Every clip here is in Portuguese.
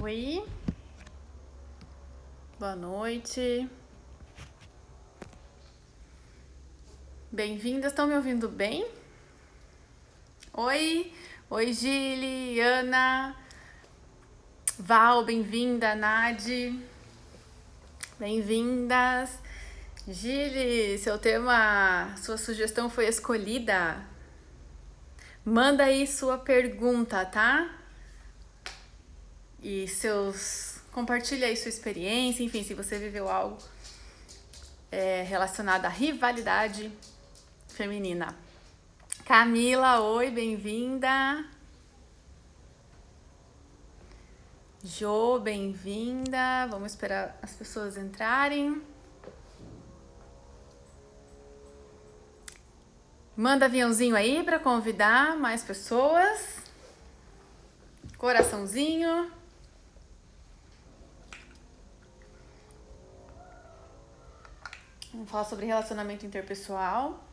Oi, boa noite. Bem-vindas, estão me ouvindo bem? Oi Gili, Ana, Val, bem-vinda, Nadi, bem-vindas. Gili, seu tema, sua sugestão foi escolhida. Manda aí sua pergunta, tá? E compartilha aí sua experiência, enfim, se você viveu algo relacionado à rivalidade feminina. Camila, oi, bem-vinda. Jo, bem-vinda. Vamos esperar as pessoas entrarem. Manda aviãozinho aí para convidar mais pessoas. Coraçãozinho. Vamos falar sobre relacionamento interpessoal.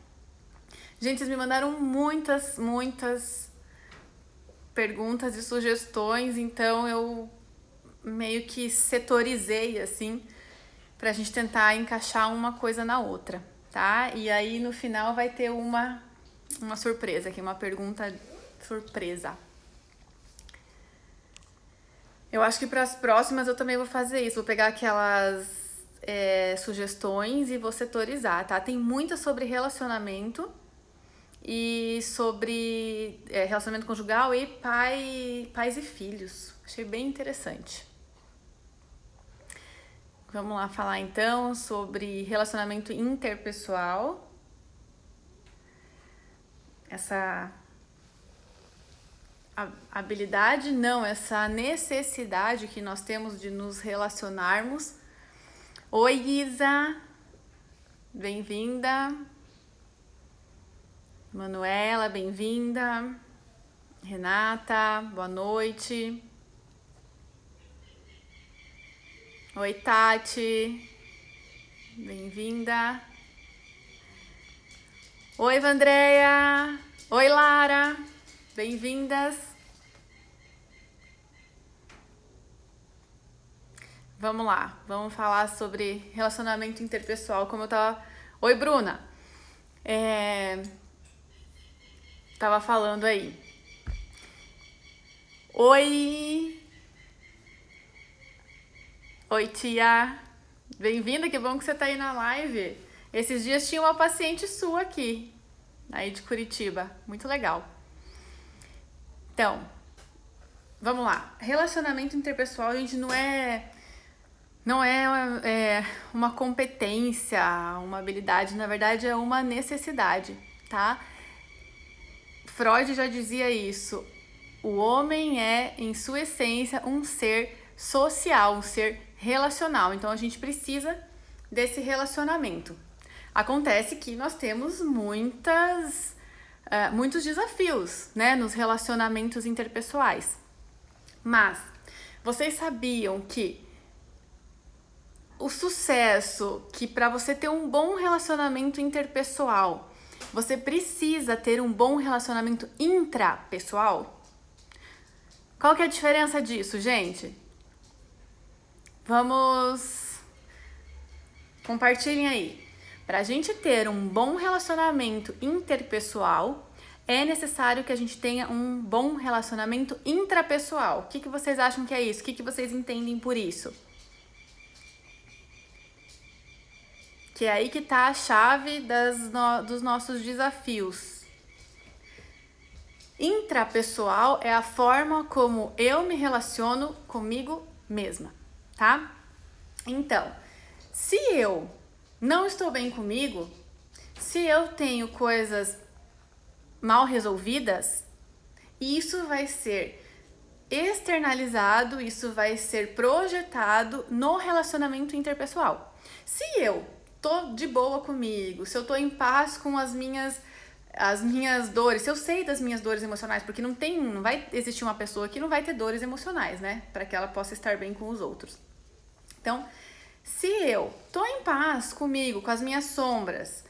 Gente, vocês me mandaram muitas perguntas e sugestões, então eu meio que setorizei, assim, pra gente tentar encaixar uma coisa na outra, tá? E aí, no final, vai ter uma surpresa aqui, uma pergunta surpresa. Eu acho que para as próximas eu também vou fazer isso, vou pegar aquelas sugestões e vou setorizar, tá? Tem muita sobre relacionamento e sobre relacionamento conjugal e pais e filhos. Achei bem interessante. Vamos lá falar então sobre relacionamento interpessoal. Essa habilidade, não, essa necessidade que nós temos de nos relacionarmos. Oi, Isa, bem-vinda. Manuela, bem-vinda. Renata, boa noite. Oi, Tati, bem-vinda. Oi, Vandréia. Oi, Lara, bem-vindas. Vamos lá, vamos falar sobre relacionamento interpessoal, como eu tava... Oi, Bruna. Tava falando aí. Oi, tia. Bem-vinda, que bom que você tá aí na live. Esses dias tinha uma paciente sua aqui, aí de Curitiba. Muito legal. Então, vamos lá. Relacionamento interpessoal, gente, não é uma competência, uma habilidade, na verdade é uma necessidade, tá? Freud já dizia isso. O homem é, em sua essência, um ser social, um ser relacional. Então a gente precisa desse relacionamento. Acontece que nós temos muitos desafios, né, nos relacionamentos interpessoais. Mas vocês sabiam que o sucesso, que para você ter um bom relacionamento interpessoal, você precisa ter um bom relacionamento intrapessoal? Qual que é a diferença disso, gente? Vamos... Compartilhem aí. Para a gente ter um bom relacionamento interpessoal, é necessário que a gente tenha um bom relacionamento intrapessoal. O que vocês acham que é isso? O que vocês entendem por isso? Que é aí que tá a chave dos nossos desafios. Intrapessoal é a forma como eu me relaciono comigo mesma, tá? Então, se eu não estou bem comigo, se eu tenho coisas mal resolvidas, isso vai ser externalizado, isso vai ser projetado no relacionamento interpessoal. Se eu tô de boa comigo, se eu tô em paz com as minhas dores, se eu sei das minhas dores emocionais, porque não vai existir uma pessoa que não vai ter dores emocionais, né? Para que ela possa estar bem com os outros. Então, se eu tô em paz comigo, com as minhas sombras,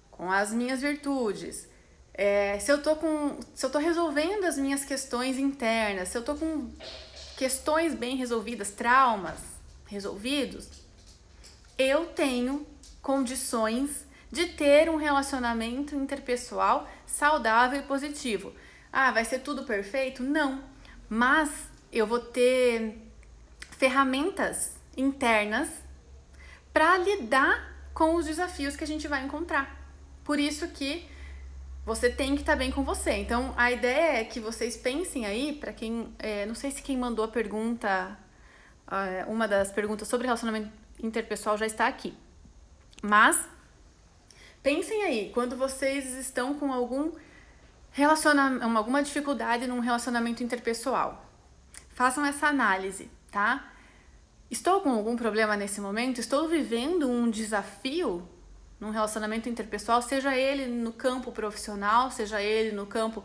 com as minhas virtudes, se eu tô resolvendo as minhas questões internas, se eu tô questões bem resolvidas, traumas resolvidos, eu tenho condições de ter um relacionamento interpessoal saudável e positivo. Ah, vai ser tudo perfeito? Não. Mas eu vou ter ferramentas internas para lidar com os desafios que a gente vai encontrar. Por isso que você tem que estar bem com você. Então, a ideia é que vocês pensem aí, para quem... não sei se quem mandou a pergunta, uma das perguntas sobre relacionamento interpessoal já está aqui. Mas, pensem aí, quando vocês estão com alguma dificuldade num relacionamento interpessoal. Façam essa análise, tá? Estou com algum problema nesse momento? Estou vivendo um desafio num relacionamento interpessoal, seja ele no campo profissional, seja ele no campo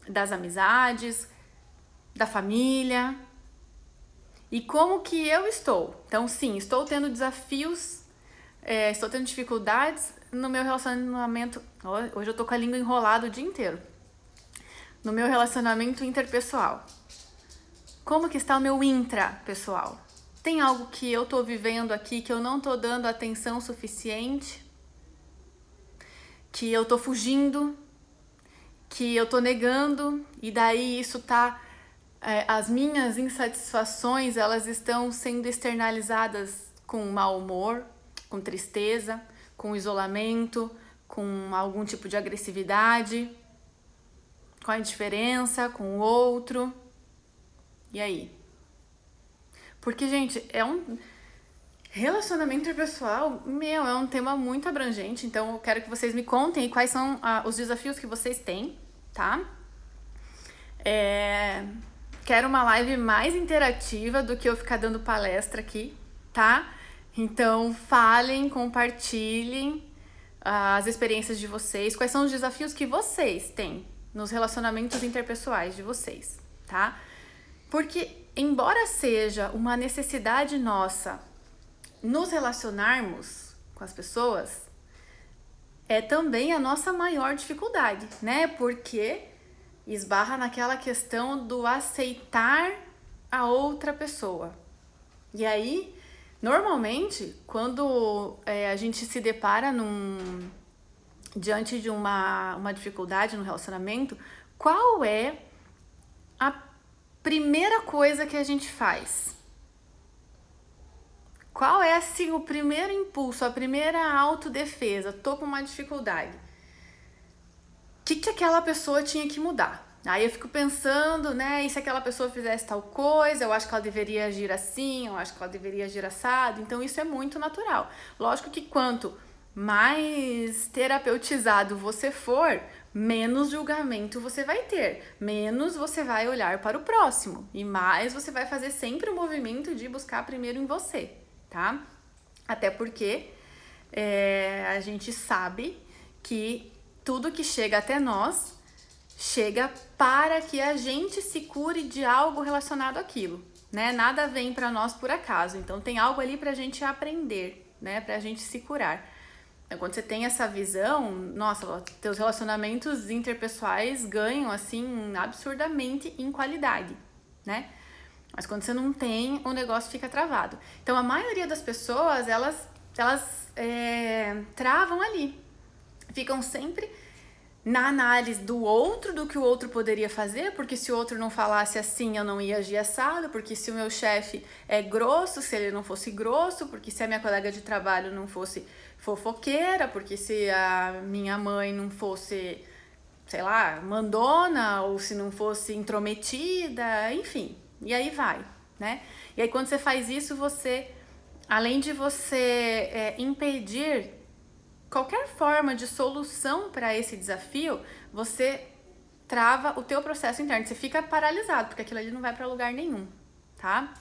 das amizades, da família. E como que eu estou? Então, sim, estou tendo desafios, estou tendo dificuldades no meu relacionamento. Hoje eu tô com a língua enrolada o dia inteiro. No meu relacionamento interpessoal. Como que está o meu intrapessoal? Tem algo que eu tô vivendo aqui que eu não tô dando atenção suficiente? Que eu tô fugindo? Que eu tô negando? E daí isso tá... as minhas insatisfações, elas estão sendo externalizadas com mau humor, com tristeza, com isolamento, com algum tipo de agressividade, com a indiferença, com o outro. E aí? Porque, gente, relacionamento interpessoal, é um tema muito abrangente, então eu quero que vocês me contem quais são os desafios que vocês têm, tá? Quero uma live mais interativa do que eu ficar dando palestra aqui, tá? Então, falem, compartilhem as experiências de vocês, quais são os desafios que vocês têm nos relacionamentos interpessoais de vocês, tá? Porque, embora seja uma necessidade nossa nos relacionarmos com as pessoas, é também a nossa maior dificuldade, né? Porque esbarra naquela questão do aceitar a outra pessoa. E aí, normalmente, quando a gente se depara diante de uma dificuldade no relacionamento, qual é a primeira coisa que a gente faz? Qual é, assim, o primeiro impulso, a primeira autodefesa? Tô com uma dificuldade. O que aquela pessoa tinha que mudar? Aí eu fico pensando, né, e se aquela pessoa fizesse tal coisa, eu acho que ela deveria agir assim, eu acho que ela deveria agir assado. Então isso é muito natural. Lógico que quanto mais terapeutizado você for, menos julgamento você vai ter, menos você vai olhar para o próximo e mais você vai fazer sempre o movimento de buscar primeiro em você, tá? Até porque a gente sabe que tudo que chega até nós chega para que a gente se cure de algo relacionado àquilo, né? Nada vem para nós por acaso, então tem algo ali pra gente aprender, né? Pra gente se curar. Então, quando você tem essa visão, nossa, teus relacionamentos interpessoais ganham, assim, absurdamente em qualidade, né? Mas quando você não tem, o negócio fica travado. Então, a maioria das pessoas, elas travam ali. Ficam sempre na análise do outro, do que o outro poderia fazer, porque se o outro não falasse assim, eu não ia agir assado, porque se o meu chefe é grosso, se ele não fosse grosso, porque se a minha colega de trabalho não fosse fofoqueira, porque se a minha mãe não fosse, sei lá, mandona, ou se não fosse intrometida, enfim, e aí vai, né? E aí quando você faz isso, você, além de você impedir qualquer forma de solução para esse desafio, você trava o teu processo interno, você fica paralisado, porque aquilo ali não vai para lugar nenhum, tá?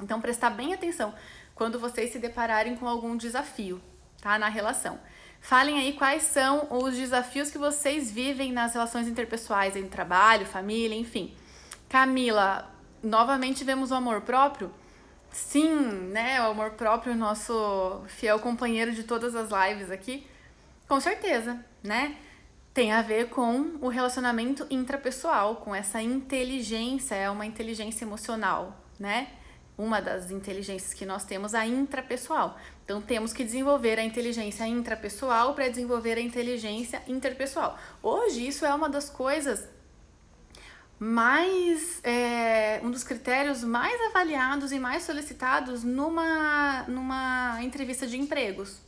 Então, prestar bem atenção quando vocês se depararem com algum desafio, tá? Na relação. Falem aí quais são os desafios que vocês vivem nas relações interpessoais, em trabalho, família, enfim. Camila, novamente vemos o amor próprio? Sim, né? O amor próprio, nosso fiel companheiro de todas as lives aqui, com certeza, né? Tem a ver com o relacionamento intrapessoal, com essa inteligência, é uma inteligência emocional, né? Uma das inteligências que nós temos, a intrapessoal. Então, temos que desenvolver a inteligência intrapessoal para desenvolver a inteligência interpessoal. Hoje, isso é uma das coisas um dos critérios mais avaliados e mais solicitados numa entrevista de empregos,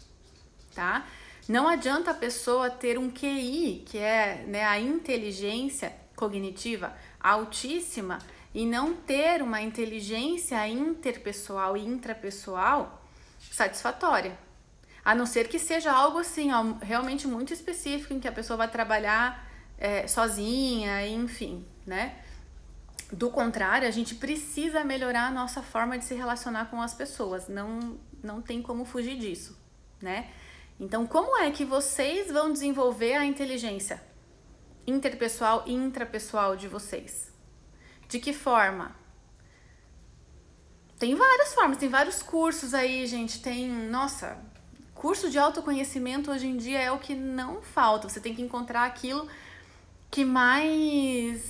tá? Não adianta a pessoa ter um QI, que é, né, a inteligência cognitiva altíssima, e não ter uma inteligência interpessoal e intrapessoal satisfatória. A não ser que seja algo assim, ó, realmente muito específico, em que a pessoa vai trabalhar sozinha, enfim, né? Do contrário, a gente precisa melhorar a nossa forma de se relacionar com as pessoas. Não tem como fugir disso, né? Então, como é que vocês vão desenvolver a inteligência interpessoal e intrapessoal de vocês? De que forma? Tem várias formas, tem vários cursos aí, gente. Nossa, curso de autoconhecimento hoje em dia é o que não falta. Você tem que encontrar aquilo que mais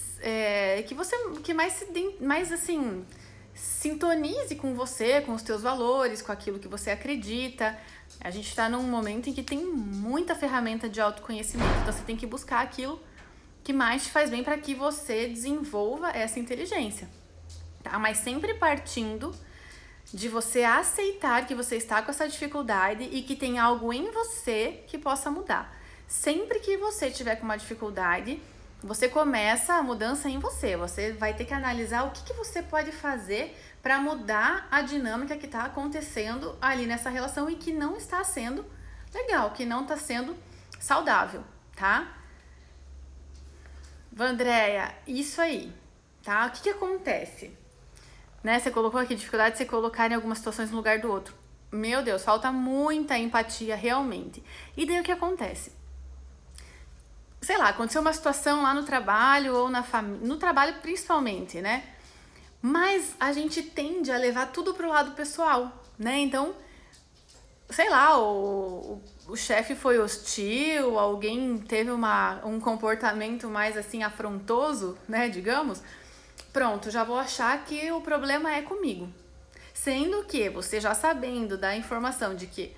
assim, sintonize com você, com os teus valores, com aquilo que você acredita. A gente está num momento em que tem muita ferramenta de autoconhecimento, então você tem que buscar aquilo que mais te faz bem para que você desenvolva essa inteligência, tá? Mas sempre partindo de você aceitar que você está com essa dificuldade e que tem algo em você que possa mudar. Sempre que você tiver com uma dificuldade, você começa a mudança em você. Você vai ter que analisar o que você pode fazer para mudar a dinâmica que está acontecendo ali nessa relação e que não está sendo legal, que não está sendo saudável, tá? Vandréia, isso aí, tá? O que acontece? Né? Você colocou aqui dificuldade de se colocar em algumas situações no lugar do outro. Meu Deus, falta muita empatia realmente. E daí o que acontece? Sei lá, aconteceu uma situação lá no trabalho ou na família, no trabalho principalmente, né? Mas a gente tende a levar tudo pro lado pessoal, né? Então, sei lá, o chefe foi hostil, alguém teve um comportamento mais assim afrontoso, né, digamos. Pronto, já vou achar que o problema é comigo. Sendo que você já sabendo da informação de que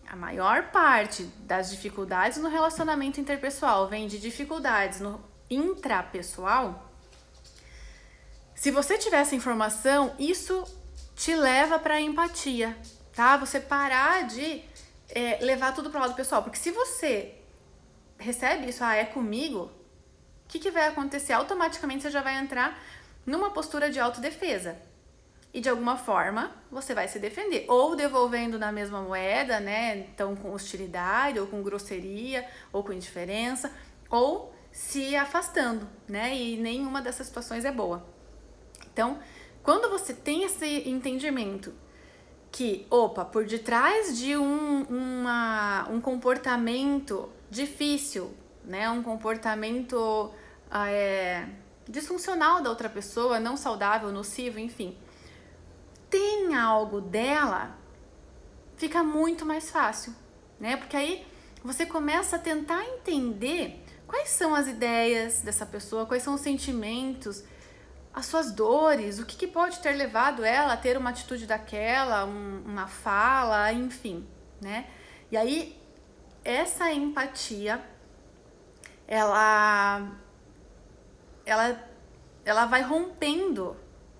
a maior parte das dificuldades no relacionamento interpessoal vem de dificuldades no intrapessoal, se você tiver essa informação, isso te leva para a empatia, tá? Você parar de levar tudo para o lado pessoal, porque se você recebe isso, é comigo, o que vai acontecer? Automaticamente você já vai entrar numa postura de autodefesa. E de alguma forma você vai se defender, ou devolvendo na mesma moeda, né? Então com hostilidade, ou com grosseria, ou com indiferença, ou se afastando, né? E nenhuma dessas situações é boa. Então, quando você tem esse entendimento que, por detrás de um comportamento difícil, né? Um comportamento disfuncional da outra pessoa, não saudável, nocivo, enfim, tem algo dela, fica muito mais fácil, né? Porque aí você começa a tentar entender quais são as ideias dessa pessoa, quais são os sentimentos, as suas dores, o que pode ter levado ela a ter uma atitude daquela, uma fala, enfim, né? E aí, essa empatia, ela vai rompendo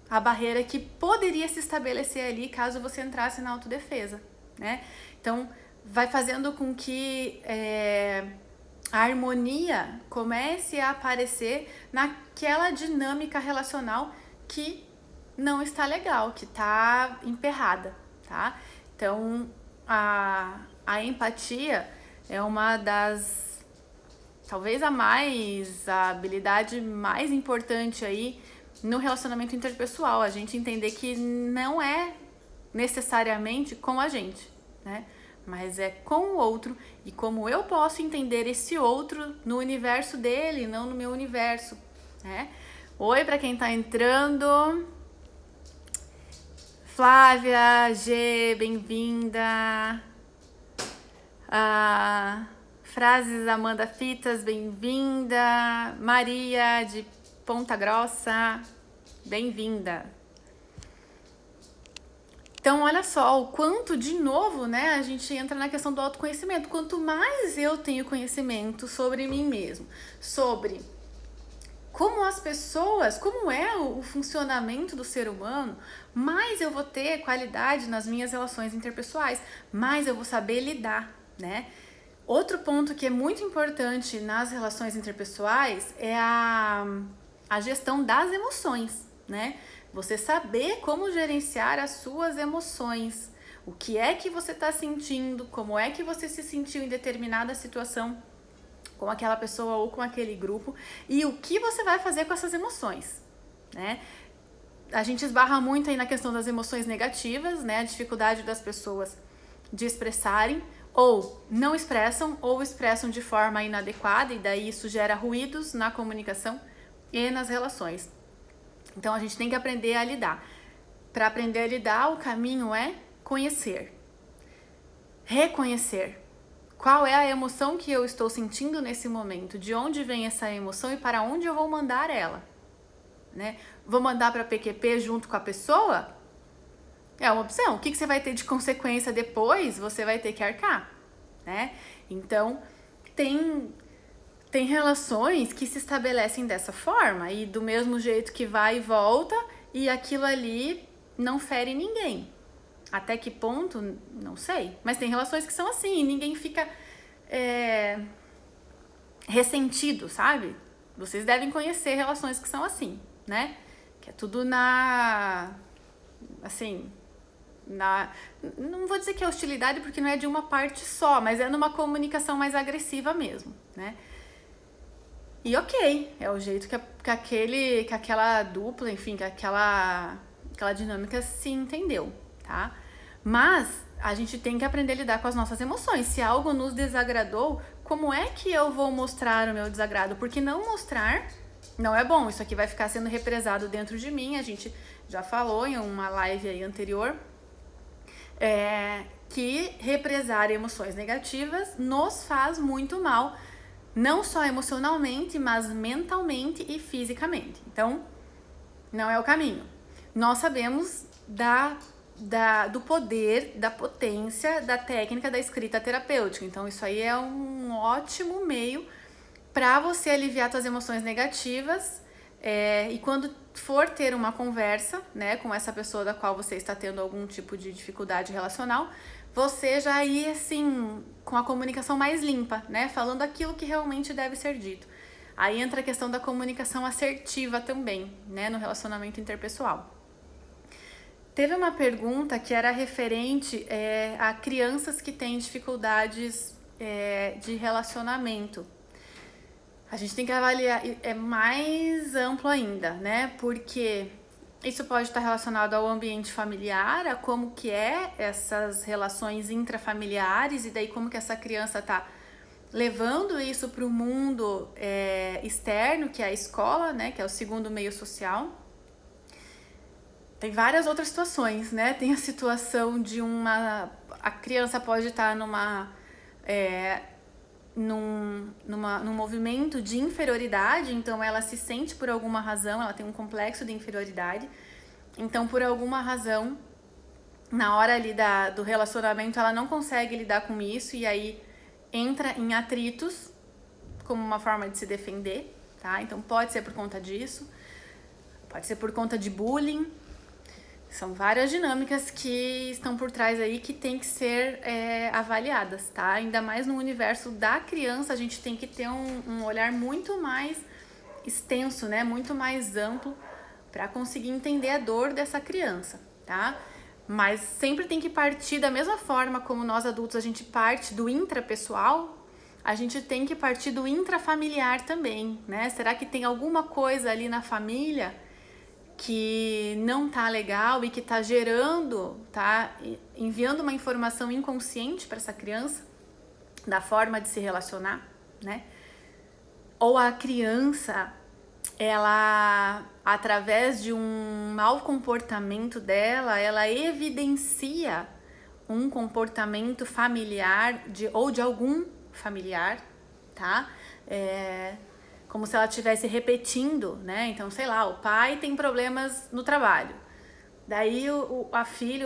a barreira que poderia se estabelecer ali caso você entrasse na autodefesa, né? Então, vai fazendo com que a harmonia comece a aparecer naquela dinâmica relacional que não está legal, que está emperrada, tá? Então, a empatia é uma das, talvez a habilidade mais importante aí no relacionamento interpessoal, a gente entender que não é necessariamente com a gente, né? Mas é com o outro e como eu posso entender esse outro no universo dele, não no meu universo, né? Oi para quem tá entrando. Flávia, G, bem-vinda. Frases Amanda Fitas, bem-vinda. Maria de Ponta Grossa, bem-vinda. Então, olha só o quanto, de novo, né, a gente entra na questão do autoconhecimento. Quanto mais eu tenho conhecimento sobre mim mesmo, sobre como as pessoas, como é o funcionamento do ser humano, mais eu vou ter qualidade nas minhas relações interpessoais, mais eu vou saber lidar, né? Outro ponto que é muito importante nas relações interpessoais é a gestão das emoções, né? Você saber como gerenciar as suas emoções, o que é que você está sentindo, como é que você se sentiu em determinada situação com aquela pessoa ou com aquele grupo e o que você vai fazer com essas emoções, né? A gente esbarra muito aí na questão das emoções negativas, né? A dificuldade das pessoas de expressarem ou não expressam ou expressam de forma inadequada e daí isso gera ruídos na comunicação e nas relações. Então a gente tem que aprender a lidar. Para aprender a lidar, o caminho é conhecer, reconhecer. Qual é a emoção que eu estou sentindo nesse momento? De onde vem essa emoção e para onde eu vou mandar ela? Né? Vou mandar para PQP junto com a pessoa? É uma opção. O que você vai ter de consequência depois? Você vai ter que arcar, né? Então, tem relações que se estabelecem dessa forma e do mesmo jeito que vai e volta e aquilo ali não fere ninguém. Até que ponto? Não sei. Mas tem relações que são assim e ninguém fica ressentido, sabe? Vocês devem conhecer relações que são assim, né? Que é tudo não vou dizer que é hostilidade porque não é de uma parte só, mas é numa comunicação mais agressiva mesmo, né? E ok, é o jeito que aquela dupla, enfim, que aquela dinâmica se entendeu, tá? Mas a gente tem que aprender a lidar com as nossas emoções. Se algo nos desagradou, como é que eu vou mostrar o meu desagrado? Porque não mostrar não é bom. Isso aqui vai ficar sendo represado dentro de mim. A gente já falou em uma live aí anterior que represar emoções negativas nos faz muito mal. Não só emocionalmente, mas mentalmente e fisicamente. Então, não é o caminho. Nós sabemos do poder, da potência, da técnica da escrita terapêutica. Então, isso aí é um ótimo meio para você aliviar suas emoções negativas. E quando for ter uma conversa, né, com essa pessoa da qual você está tendo algum tipo de dificuldade relacional, você já ir assim, com a comunicação mais limpa, né? Falando aquilo que realmente deve ser dito. Aí entra a questão da comunicação assertiva também, né? No relacionamento interpessoal. Teve uma pergunta que era referente a crianças que têm dificuldades de relacionamento. A gente tem que avaliar, é mais amplo ainda, né? Porque isso pode estar relacionado ao ambiente familiar, a como que é essas relações intrafamiliares e daí como que essa criança está levando isso para o mundo externo, que é a escola, né? Que é o segundo meio social. Tem várias outras situações, né? Tem a situação de a criança pode estar num movimento de inferioridade, então ela se sente por alguma razão, ela tem um complexo de inferioridade, então por alguma razão, na hora ali do relacionamento, ela não consegue lidar com isso e aí entra em atritos como uma forma de se defender, tá? Então pode ser por conta disso, pode ser por conta de bullying. São várias dinâmicas que estão por trás aí que tem que ser avaliadas, tá? Ainda mais no universo da criança, a gente tem que ter um olhar muito mais extenso, né? Muito mais amplo para conseguir entender a dor dessa criança, tá? Mas sempre tem que partir da mesma forma como nós adultos a gente parte do intrapessoal, a gente tem que partir do intrafamiliar também, né? Será que tem alguma coisa ali na família que não tá legal e que tá enviando uma informação inconsciente para essa criança da forma de se relacionar, né? Ou a criança, ela, através de um mau comportamento dela, ela evidencia um comportamento familiar ou de algum familiar, tá? Como se ela estivesse repetindo, né? Então, sei lá, o pai tem problemas no trabalho. Daí o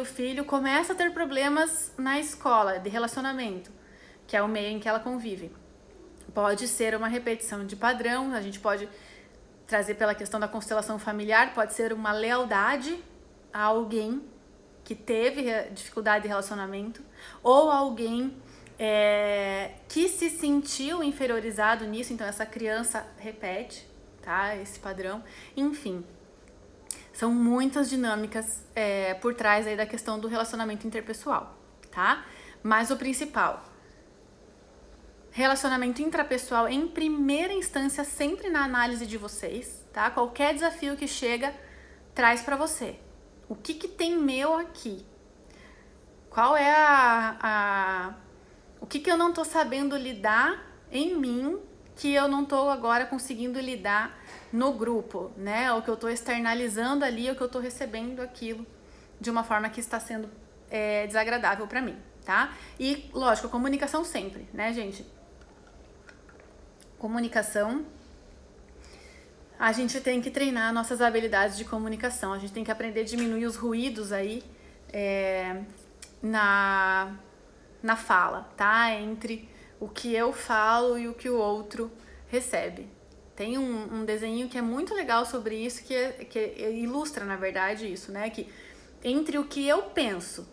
filho começa a ter problemas na escola de relacionamento, que é o meio em que ela convive. Pode ser uma repetição de padrão, a gente pode trazer pela questão da constelação familiar, pode ser uma lealdade a alguém que teve dificuldade de relacionamento, ou alguém que se sentiu inferiorizado nisso, então essa criança repete, tá? Esse padrão, enfim. São muitas dinâmicas por trás aí da questão do relacionamento interpessoal, tá? Mas o principal, relacionamento intrapessoal em primeira instância, sempre na análise de vocês, tá? Qualquer desafio que chega, traz pra você. O que tem meu aqui? Qual é o que eu não tô sabendo lidar em mim, que eu não tô agora conseguindo lidar no grupo, né? O que eu tô externalizando ali, o que eu tô recebendo aquilo de uma forma que está sendo desagradável pra mim, tá? E, lógico, a comunicação sempre, né, gente? Comunicação, a gente tem que treinar nossas habilidades de comunicação, a gente tem que aprender a diminuir os ruídos aí na fala, tá? Entre o que eu falo e o que o outro recebe. Tem um desenho que é muito legal sobre isso, que ilustra, na verdade, isso, né? Que entre o que eu penso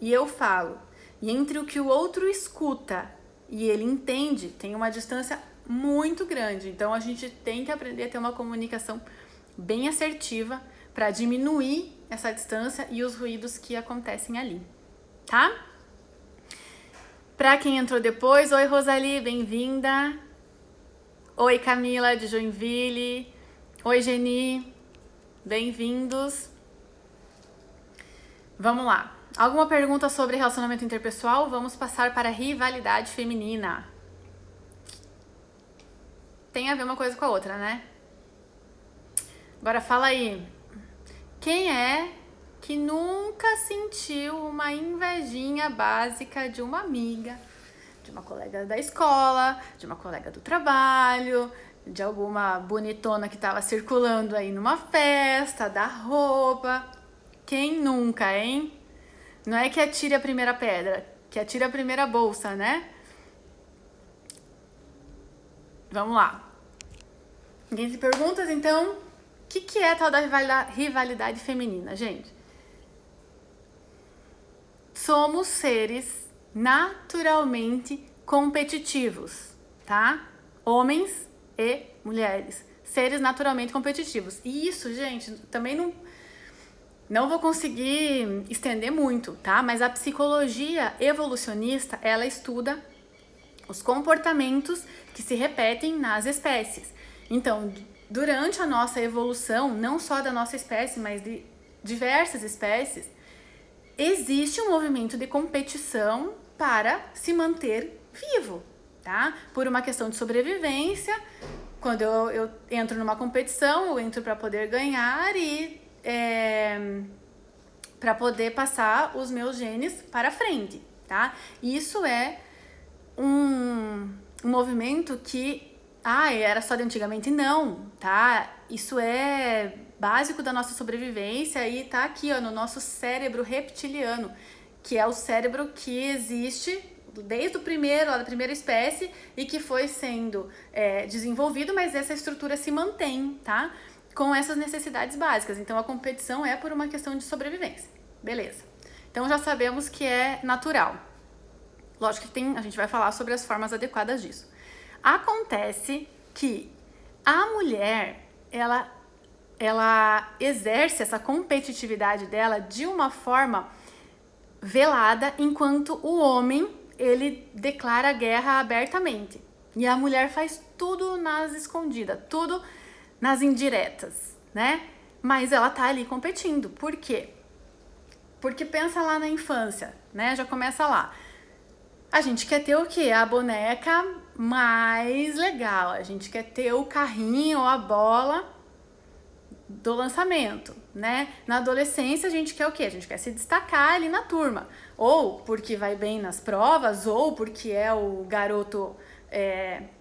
e eu falo, e entre o que o outro escuta e ele entende, tem uma distância muito grande. Então, a gente tem que aprender a ter uma comunicação bem assertiva para diminuir essa distância e os ruídos que acontecem ali, tá? Para quem entrou depois, oi Rosali, bem-vinda. Oi Camila de Joinville. Oi Geni, bem-vindos. Vamos lá. Alguma pergunta sobre relacionamento interpessoal? Vamos passar para a rivalidade feminina. Tem a ver uma coisa com a outra, né? Agora fala aí. Quem é que nunca sentiu uma invejinha básica de uma amiga, de uma colega da escola, de uma colega do trabalho, de alguma bonitona que tava circulando aí numa festa, da roupa? Quem nunca, hein? Não é que atire a primeira pedra, que atire a primeira bolsa, né? Vamos lá. Ninguém se pergunta, então, o que é tal da rivalidade feminina, gente? Somos seres naturalmente competitivos, tá? Homens e mulheres, seres naturalmente competitivos. E isso, gente, também não vou conseguir estender muito, tá? Mas a psicologia evolucionista, ela estuda os comportamentos que se repetem nas espécies. Então, durante a nossa evolução, não só da nossa espécie, mas de diversas espécies, existe um movimento de competição para se manter vivo, tá? Por uma questão de sobrevivência, quando eu entro numa competição, eu entro para poder ganhar e para poder passar os meus genes para frente, tá? Isso é um movimento que era só de antigamente, não, tá? Isso é básico da nossa sobrevivência e tá aqui, ó, no nosso cérebro reptiliano, que é o cérebro que existe desde o primeiro, lá da primeira espécie, e que foi sendo desenvolvido, mas essa estrutura se mantém, tá? Com essas necessidades básicas. Então, a competição é por uma questão de sobrevivência. Beleza. Então, já sabemos que é natural. Lógico que a gente vai falar sobre as formas adequadas disso. Acontece que a mulher, ela exerce essa competitividade dela de uma forma velada, enquanto o homem, ele declara guerra abertamente. E a mulher faz tudo nas escondidas, tudo nas indiretas, né? Mas ela tá ali competindo. Por quê? Porque pensa lá na infância, né? Já começa lá. A gente quer ter o quê? A boneca mais legal. A gente quer ter o carrinho ou a bola do lançamento, né? Na adolescência a gente quer o quê? A gente quer se destacar ali na turma. Ou porque vai bem nas provas, ou porque é o garoto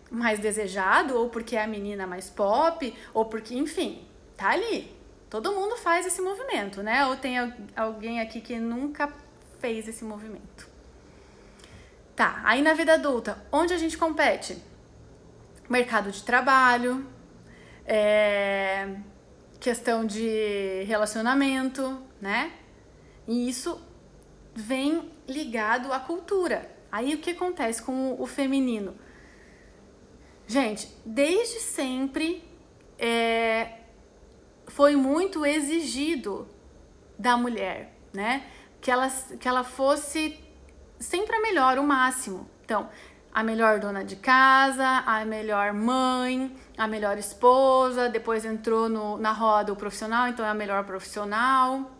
mais desejado, ou porque é a menina mais pop, ou porque, enfim, tá ali. Todo mundo faz esse movimento, né? Ou tem alguém aqui que nunca fez esse movimento? Tá, aí na vida adulta, onde a gente compete? Mercado de trabalho, questão de relacionamento, né? E isso vem ligado à cultura. Aí o que acontece com o feminino? Gente, desde sempre foi muito exigido da mulher, né? Que ela fosse sempre a melhor, o máximo. Então, a melhor dona de casa, a melhor mãe, a melhor esposa, depois entrou na roda o profissional, então é a melhor profissional.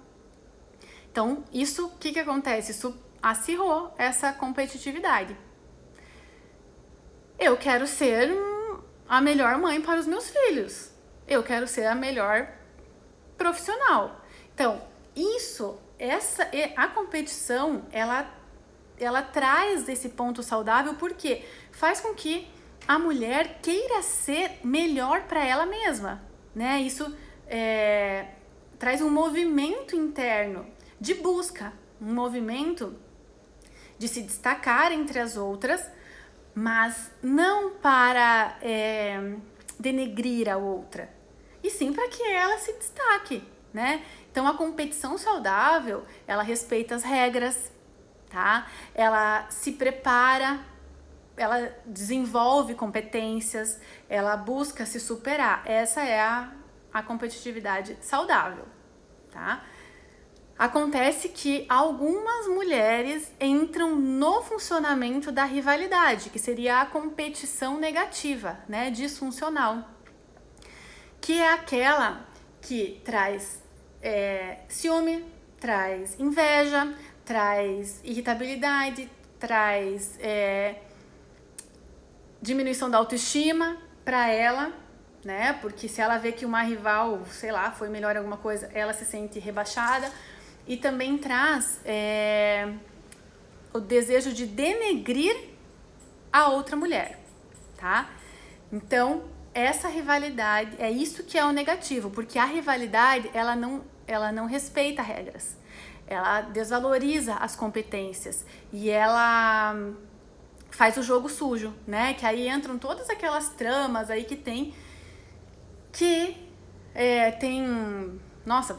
Então, isso, o que acontece? Isso acirrou essa competitividade. Eu quero ser a melhor mãe para os meus filhos. Eu quero ser a melhor profissional. Então, a competição, ela traz esse ponto saudável porque faz com que a mulher queira ser melhor para ela mesma, né? Isso traz um movimento interno de busca, um movimento de se destacar entre as outras, mas não para denegrir a outra, e sim para que ela se destaque, né? Então a competição saudável, ela respeita as regras, tá? Ela se prepara, ela desenvolve competências, ela busca se superar. Essa é a competitividade saudável, tá? Acontece que algumas mulheres entram no funcionamento da rivalidade, que seria a competição negativa, né, disfuncional, que é aquela que traz ciúme, traz inveja, traz irritabilidade, traz diminuição da autoestima para ela, né? Porque se ela vê que uma rival, sei lá, foi melhor em alguma coisa, ela se sente rebaixada. E também traz o desejo de denegrir a outra mulher, tá? Então, essa rivalidade, é isso que é o negativo, porque a rivalidade, ela não respeita regras, ela desvaloriza as competências e ela faz o jogo sujo, né? Que aí entram todas aquelas tramas aí que tem, nossa,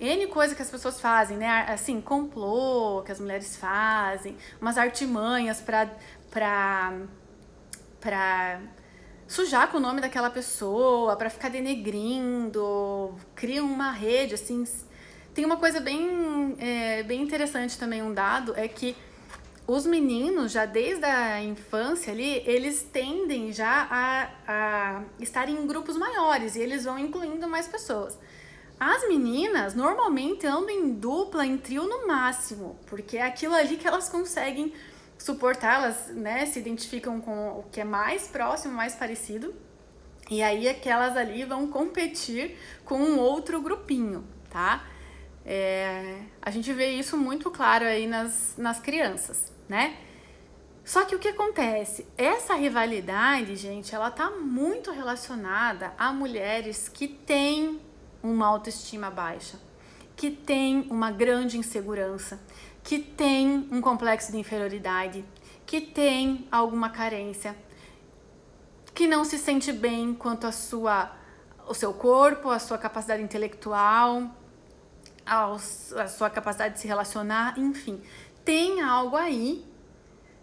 N coisa que as pessoas fazem, né? Assim, complô que as mulheres fazem, umas artimanhas pra sujar com o nome daquela pessoa, pra ficar denegrindo, criam uma rede, assim. Tem uma coisa bem interessante também, um dado, é que os meninos, já desde a infância ali, eles tendem já a estar em grupos maiores e eles vão incluindo mais pessoas. As meninas normalmente andam em dupla, em trio no máximo, porque é aquilo ali que elas conseguem suportar, elas, né, se identificam com o que é mais próximo, mais parecido, e aí aquelas ali vão competir com um outro grupinho, tá? A gente vê isso muito claro aí nas crianças, né? Só que o que acontece? Essa rivalidade, gente, ela tá muito relacionada a mulheres que têm uma autoestima baixa, que tem uma grande insegurança, que tem um complexo de inferioridade, que tem alguma carência, que não se sente bem quanto ao seu corpo, a sua capacidade intelectual, a sua capacidade de se relacionar, enfim. Tem algo aí,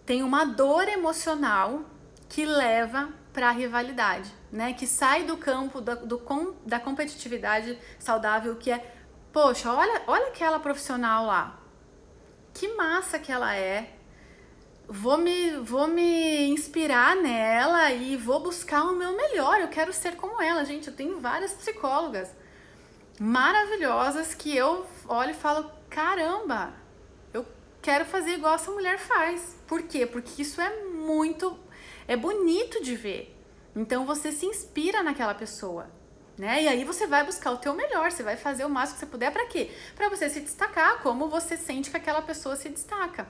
tem uma dor emocional que leva para a rivalidade, né? Que sai do campo da competitividade saudável, que é, poxa, olha aquela profissional lá, que massa que ela é, vou me inspirar nela e vou buscar o meu melhor, eu quero ser como ela. Gente, eu tenho várias psicólogas maravilhosas que eu olho e falo, caramba, eu quero fazer igual essa mulher faz. Por quê? Porque isso é bonito de ver. Então você se inspira naquela pessoa, né? E aí você vai buscar o teu melhor, você vai fazer o máximo que você puder. Para quê? Para você se destacar, como você sente que aquela pessoa se destaca.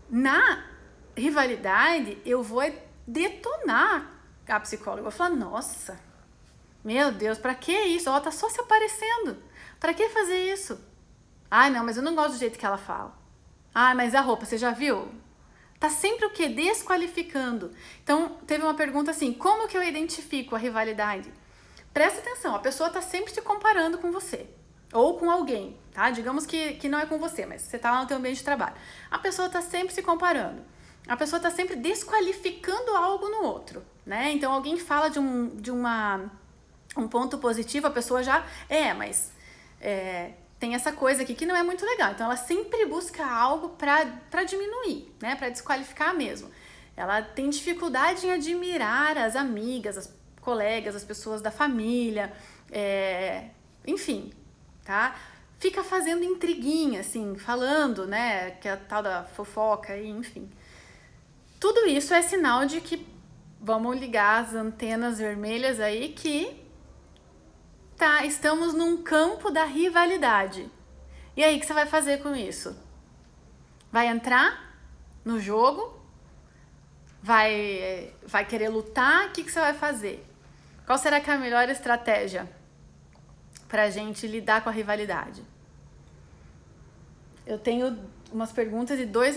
Na rivalidade, eu vou detonar a psicóloga. Eu vou falar, nossa, Meu Deus, pra que isso? Ela tá só se aparecendo. Pra que fazer isso? Ai, não, mas eu não gosto do jeito que ela fala. Ai, mas a roupa, você já viu? Tá sempre o quê? Desqualificando. Então, teve uma pergunta assim, como que eu identifico a rivalidade? Presta atenção, a pessoa tá sempre se comparando com você. Ou com alguém, tá? Digamos que não é com você, mas você tá lá no teu ambiente de trabalho. A pessoa tá sempre se comparando. A pessoa tá sempre desqualificando algo no outro, né? Então, alguém fala de um ponto positivo, a pessoa já... mas... tem essa coisa aqui que não é muito legal. Então, ela sempre busca algo para diminuir, né? Para desqualificar mesmo. Ela tem dificuldade em admirar as amigas, as colegas, as pessoas da família, enfim, tá? Fica fazendo intriguinha, assim, falando, né? Que é a tal da fofoca, enfim. Tudo isso é sinal de que vamos ligar as antenas vermelhas aí que estamos num campo da rivalidade. E aí, o que você vai fazer com isso? Vai entrar no jogo? Vai querer lutar? O que você vai fazer? Qual será que é a melhor estratégia pra gente lidar com a rivalidade? Eu tenho umas perguntas e dois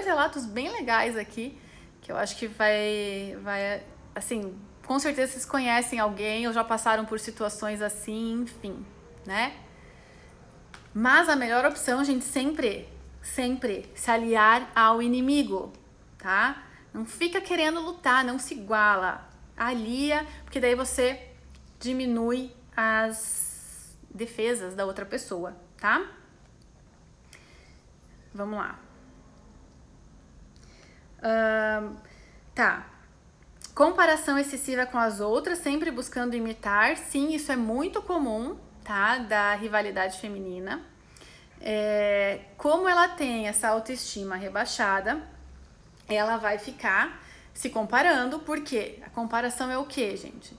relatos bem legais aqui, que eu acho que vai assim, com certeza vocês conhecem alguém ou já passaram por situações assim, enfim, né? Mas a melhor opção, gente, sempre se aliar ao inimigo, tá? Não fica querendo lutar, não se iguala. Alia, porque daí você diminui as defesas da outra pessoa, tá? Vamos lá. Tá. Comparação excessiva com as outras, sempre buscando imitar. Sim, isso é muito comum, tá? Da rivalidade feminina. Como ela tem essa autoestima rebaixada, ela vai ficar se comparando, porque a comparação é o quê, gente?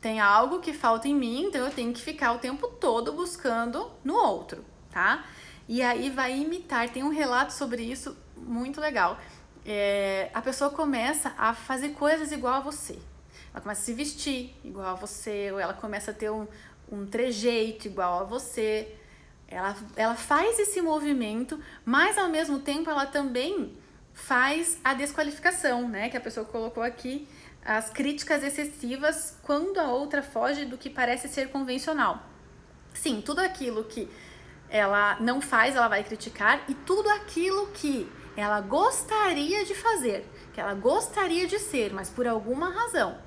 Tem algo que falta em mim, então eu tenho que ficar o tempo todo buscando no outro, tá? E aí vai imitar. Tem um relato sobre isso muito legal. A pessoa começa a fazer coisas igual a você. Ela começa a se vestir igual a você, ou ela começa a ter um trejeito igual a você. Ela faz esse movimento, mas ao mesmo tempo ela também faz a desqualificação, né? Que a pessoa colocou aqui, as críticas excessivas quando a outra foge do que parece ser convencional. Sim, tudo aquilo que ela não faz, ela vai criticar, e tudo aquilo que ela gostaria de fazer, que ela gostaria de ser, mas por alguma razão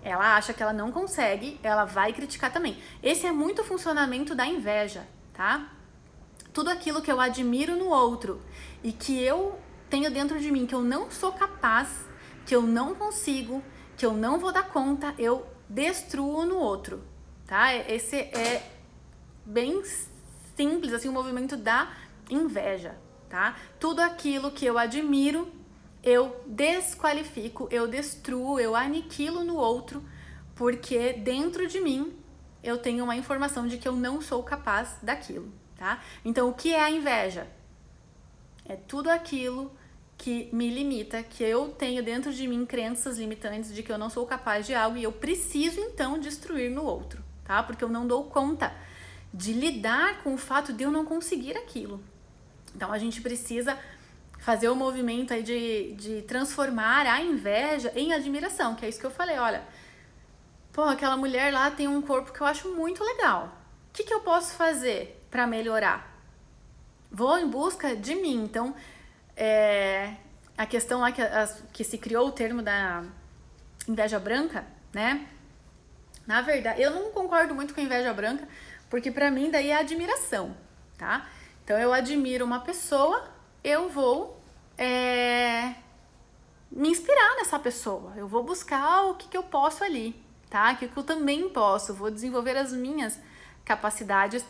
ela acha que ela não consegue, ela vai criticar também. Esse é muito o funcionamento da inveja, tá? Tudo aquilo que eu admiro no outro e que eu tenho dentro de mim, que eu não sou capaz, que eu não consigo, que eu não vou dar conta, eu destruo no outro, tá? Esse é bem simples, assim, o movimento da inveja, tá? Tudo aquilo que eu admiro, eu desqualifico, eu destruo, eu aniquilo no outro, porque dentro de mim eu tenho uma informação de que eu não sou capaz daquilo, tá? Então, o que é a inveja? É tudo aquilo que me limita, que eu tenho dentro de mim crenças limitantes de que eu não sou capaz de algo e eu preciso, então, destruir no outro, tá? Porque eu não dou conta de lidar com o fato de eu não conseguir aquilo. Então, a gente precisa fazer o movimento aí de transformar a inveja em admiração, que é isso que eu falei, olha, aquela mulher lá tem um corpo que eu acho muito legal. O que eu posso fazer para melhorar? Vou em busca de mim. Então, a questão lá que se criou o termo da inveja branca, né? Na verdade, eu não concordo muito com a inveja branca, porque pra mim daí é admiração, tá? Então, eu admiro uma pessoa, eu vou me inspirar nessa pessoa. Eu vou buscar o que eu posso ali, tá? O que eu também posso. Vou desenvolver as minhas capacidades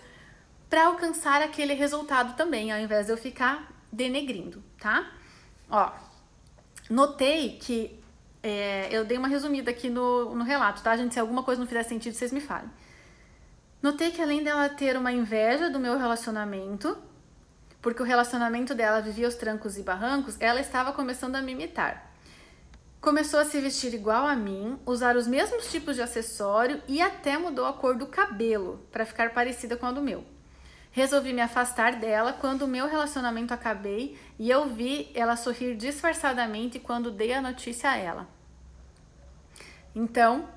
para alcançar aquele resultado também, ao invés de eu ficar denegrindo, tá? Ó, notei que eu dei uma resumida aqui no relato, tá, gente? Se alguma coisa não fizer sentido, vocês me falem. Notei que além dela ter uma inveja do meu relacionamento, porque o relacionamento dela vivia os trancos e barrancos, ela estava começando a me imitar. começou a se vestir igual a mim, usar os mesmos tipos de acessório e até mudou a cor do cabelo para ficar parecida com a do meu. Resolvi me afastar dela quando o meu relacionamento acabei e eu vi ela sorrir disfarçadamente quando dei a notícia a ela. Então,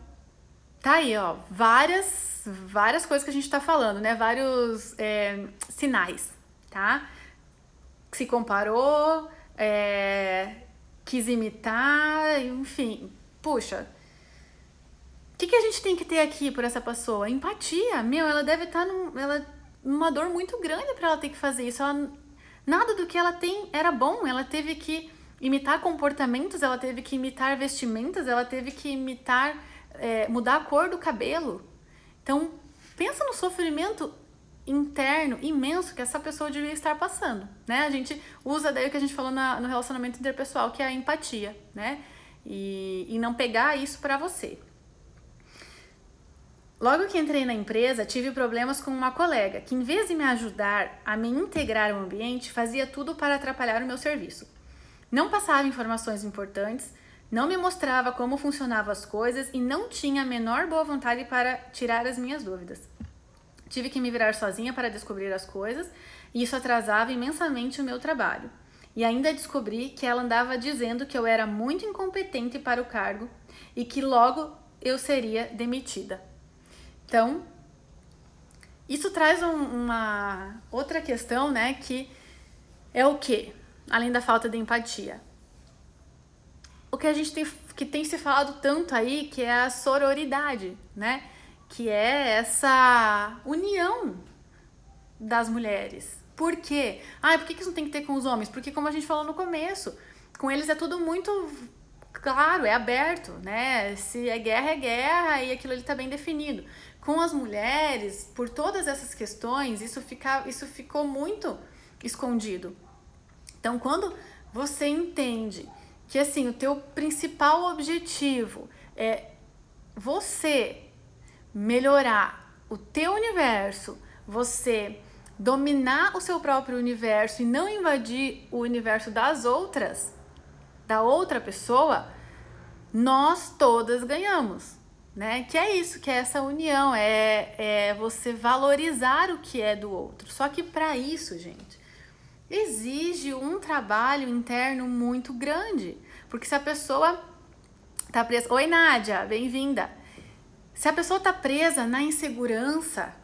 tá aí, ó, várias coisas que a gente tá falando, né? Vários sinais, tá? Se comparou, quis imitar, enfim. Puxa, o que a gente tem que ter aqui por essa pessoa? Empatia. Meu, ela deve estar numa dor muito grande para ela ter que fazer isso. Nada do que ela tem era bom. Ela teve que imitar comportamentos, ela teve que imitar vestimentas, ela teve que imitar, mudar a cor do cabelo. Então, pensa no sofrimento interno imenso que essa pessoa devia estar passando, né? A gente usa daí o que a gente falou no relacionamento interpessoal, que é a empatia, né? E não pegar isso pra você. Logo que entrei na empresa, tive problemas com uma colega que, em vez de me ajudar a me integrar ao ambiente, fazia tudo para atrapalhar o meu serviço. Não passava informações importantes, não me mostrava como funcionavam as coisas e não tinha a menor boa vontade para tirar as minhas dúvidas. Tive que me virar sozinha para descobrir as coisas e isso atrasava imensamente o meu trabalho. E ainda descobri que ela andava dizendo que eu era muito incompetente para o cargo e que logo eu seria demitida. Então, isso traz uma outra questão, né, que é o quê? Além da falta de empatia. O que a gente tem se falado tanto aí, que é a sororidade, né? Que é essa união das mulheres. Por quê? Por que isso não tem que ter com os homens? Porque, como a gente falou no começo, com eles é tudo muito claro, é aberto, né? Se é guerra e aquilo ali tá bem definido. Com as mulheres, por todas essas questões, isso ficou muito escondido. Então, quando você entende que, assim, o teu principal objetivo é você melhorar o teu universo, você dominar o seu próprio universo e não invadir o universo das outras, da outra pessoa, nós todas ganhamos, né? Que é isso, que é essa união, é você valorizar o que é do outro. Só que para isso, gente, exige um trabalho interno muito grande, porque se a pessoa tá presa... Oi, Nádia, bem-vinda. Se a pessoa tá presa na insegurança,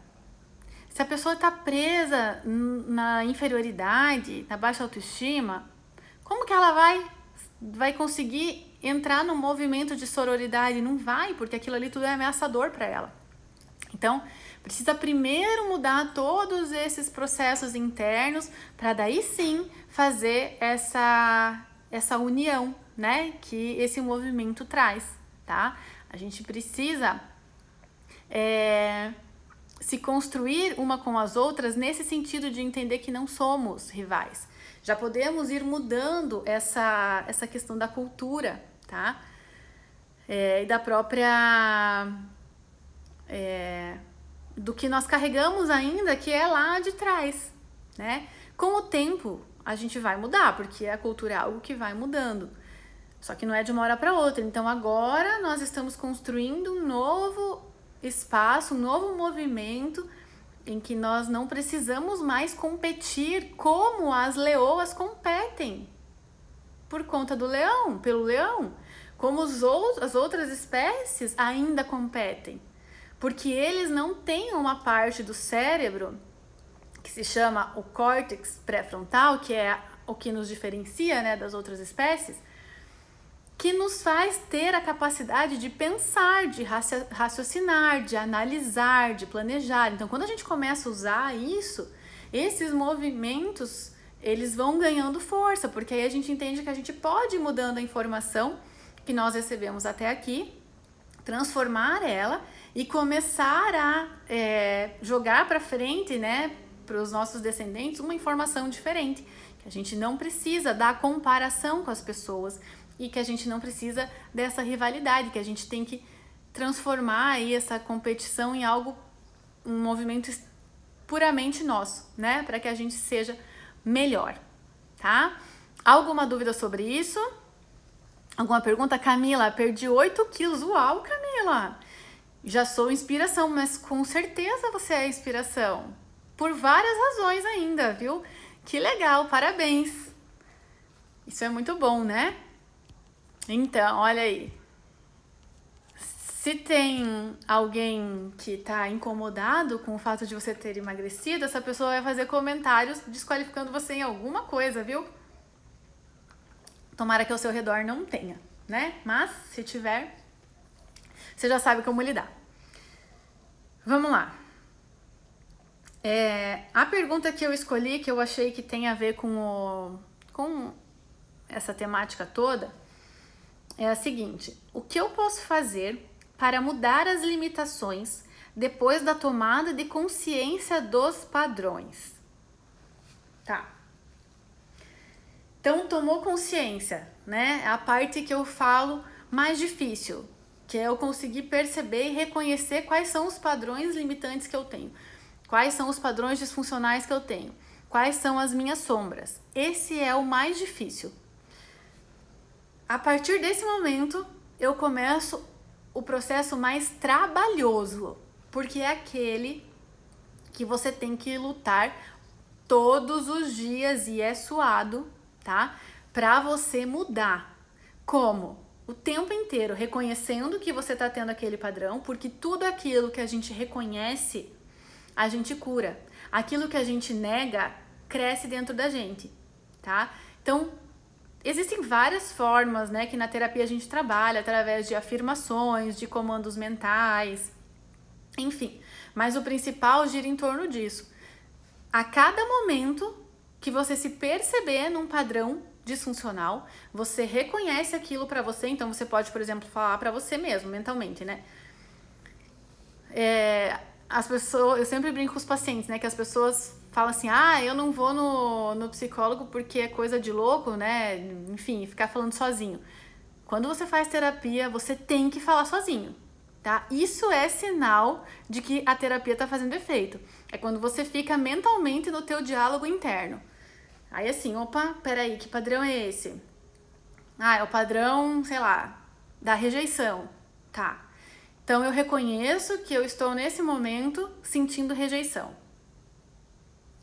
se a pessoa tá presa na inferioridade, na baixa autoestima, como que ela vai conseguir entrar no movimento de sororidade? Não vai, porque aquilo ali tudo é ameaçador para ela. Então, precisa primeiro mudar todos esses processos internos para daí sim fazer essa união, né, que esse movimento traz, tá? A gente precisa se construir uma com as outras nesse sentido de entender que não somos rivais. Já podemos ir mudando essa questão da cultura, tá? E da própria... do que nós carregamos ainda, que é lá de trás, né? Com o tempo, a gente vai mudar, porque a cultura é algo que vai mudando. Só que não é de uma hora para outra. Então, agora nós estamos construindo um novo espaço, um novo movimento em que nós não precisamos mais competir como as leoas competem por conta do leão, pelo leão, como as outras espécies ainda competem, porque eles não têm uma parte do cérebro que se chama o córtex pré-frontal, que é o que nos diferencia, né, das outras espécies, que nos faz ter a capacidade de pensar, de raciocinar, de analisar, de planejar. Então, quando a gente começa a usar isso, esses movimentos, eles vão ganhando força, porque aí a gente entende que a gente pode ir mudando a informação que nós recebemos até aqui, transformar ela e começar a jogar para frente, né, para os nossos descendentes, uma informação diferente, que a gente não precisa da comparação com as pessoas, e que a gente não precisa dessa rivalidade, que a gente tem que transformar aí essa competição em algo, um movimento puramente nosso, né? Para que a gente seja melhor, tá? Alguma dúvida sobre isso? Alguma pergunta? Camila, perdi 8 quilos. Uau, Camila! Já sou inspiração, mas com certeza você é inspiração. Por várias razões ainda, viu? Que legal, parabéns. Isso é muito bom, né? Então, olha aí. Se tem alguém que tá incomodado com o fato de você ter emagrecido, essa pessoa vai fazer comentários desqualificando você em alguma coisa, viu? Tomara que ao seu redor não tenha, né? Mas, se tiver, você já sabe como lidar. Vamos lá. A pergunta que eu escolhi, que eu achei que tem a ver com essa temática toda, é a seguinte: o que eu posso fazer para mudar as limitações depois da tomada de consciência dos padrões? Tá. Então, tomou consciência, né? É a parte que eu falo mais difícil, que é eu conseguir perceber e reconhecer quais são os padrões limitantes que eu tenho, quais são os padrões disfuncionais que eu tenho, quais são as minhas sombras. Esse é o mais difícil. A partir desse momento, eu começo o processo mais trabalhoso, porque é aquele que você tem que lutar todos os dias e é suado, tá? Pra você mudar. Como? O tempo inteiro reconhecendo que você tá tendo aquele padrão, porque tudo aquilo que a gente reconhece, a gente cura. Aquilo que a gente nega, cresce dentro da gente, tá? Então, existem várias formas, né, que na terapia a gente trabalha, através de afirmações, de comandos mentais, enfim. Mas o principal gira em torno disso. A cada momento que você se perceber num padrão disfuncional, você reconhece aquilo pra você, então você pode, por exemplo, falar pra você mesmo, mentalmente, né? As pessoas, eu sempre brinco com os pacientes, né, que as pessoas falam assim, eu não vou no psicólogo porque é coisa de louco, né, enfim, ficar falando sozinho. Quando você faz terapia, você tem que falar sozinho, tá? Isso é sinal de que a terapia tá fazendo efeito. É quando você fica mentalmente no teu diálogo interno. Aí assim, opa, peraí, que padrão é esse? É o padrão, sei lá, da rejeição, tá? Então, eu reconheço que eu estou nesse momento sentindo rejeição.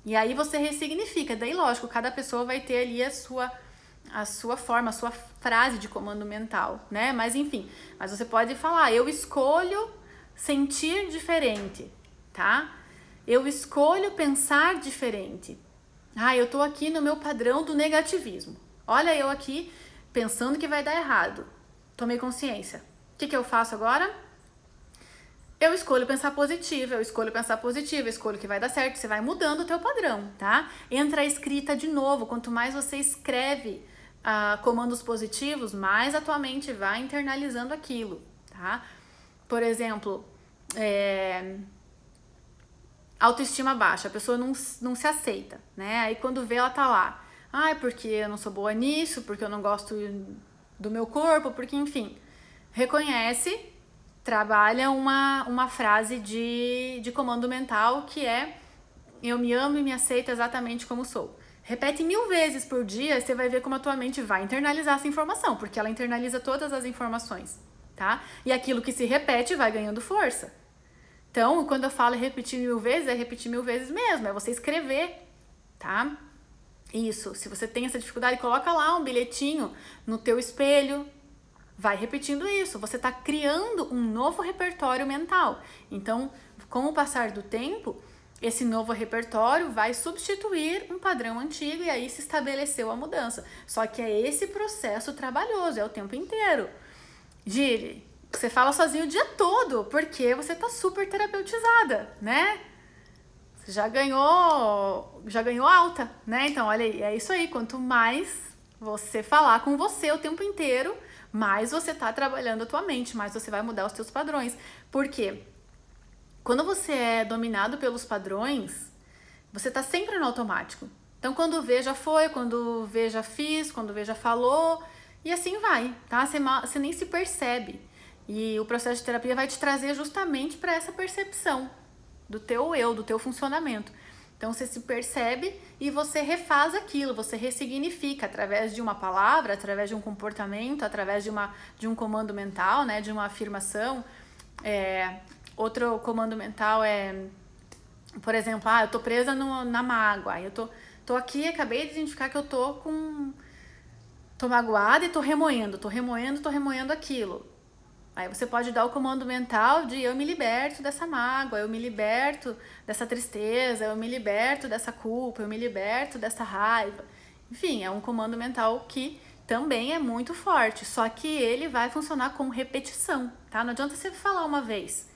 E aí você ressignifica. Daí, lógico, cada pessoa vai ter ali a sua forma, a sua frase de comando mental, né? Mas enfim, mas você pode falar, eu escolho sentir diferente, tá? Eu escolho pensar diferente. Eu tô aqui no meu padrão do negativismo. Olha eu aqui pensando que vai dar errado. Tomei consciência. O que eu faço agora? Eu escolho pensar positivo, eu escolho que vai dar certo, você vai mudando o teu padrão, tá? Entra a escrita de novo, quanto mais você escreve comandos positivos, mais a tua mente vai internalizando aquilo, tá? Por exemplo, autoestima baixa, a pessoa não se aceita, né? Aí quando vê, ela tá lá, porque eu não sou boa nisso, porque eu não gosto do meu corpo, porque enfim, reconhece, trabalha uma frase de comando mental que é eu me amo e me aceito exatamente como sou. Repete 1000 vezes por dia, você vai ver como a tua mente vai internalizar essa informação, porque ela internaliza todas as informações, tá? E aquilo que se repete vai ganhando força. Então, quando eu falo repetir 1000 vezes, é repetir 1000 vezes mesmo, é você escrever, tá? Isso, se você tem essa dificuldade, coloca lá um bilhetinho no teu espelho, vai repetindo isso, você está criando um novo repertório mental. Então, com o passar do tempo, esse novo repertório vai substituir um padrão antigo e aí se estabeleceu a mudança. Só que é esse processo trabalhoso, é o tempo inteiro. Gili, você fala sozinho o dia todo, porque você está super terapeutizada, né? Você já ganhou alta, né? Então, olha aí, é isso aí, quanto mais você falar com você o tempo inteiro, mais você tá trabalhando a tua mente, mais você vai mudar os teus padrões. Por quê? Quando você é dominado pelos padrões, você tá sempre no automático. Então, quando vê, já foi, quando vê, já fiz, quando vê, já falou, e assim vai, tá? Você nem se percebe. E o processo de terapia vai te trazer justamente para essa percepção do teu eu, do teu funcionamento. Então você se percebe e você refaz aquilo, você ressignifica através de uma palavra, através de um comportamento, através de um comando mental, né, de uma afirmação. Outro comando mental é, por exemplo, eu tô presa na mágoa, eu tô aqui, acabei de identificar que eu tô magoada e tô remoendo aquilo. Aí você pode dar o comando mental de eu me liberto dessa mágoa, eu me liberto dessa tristeza, eu me liberto dessa culpa, eu me liberto dessa raiva. Enfim, é um comando mental que também é muito forte, só que ele vai funcionar com repetição, tá? Não adianta você falar uma vez.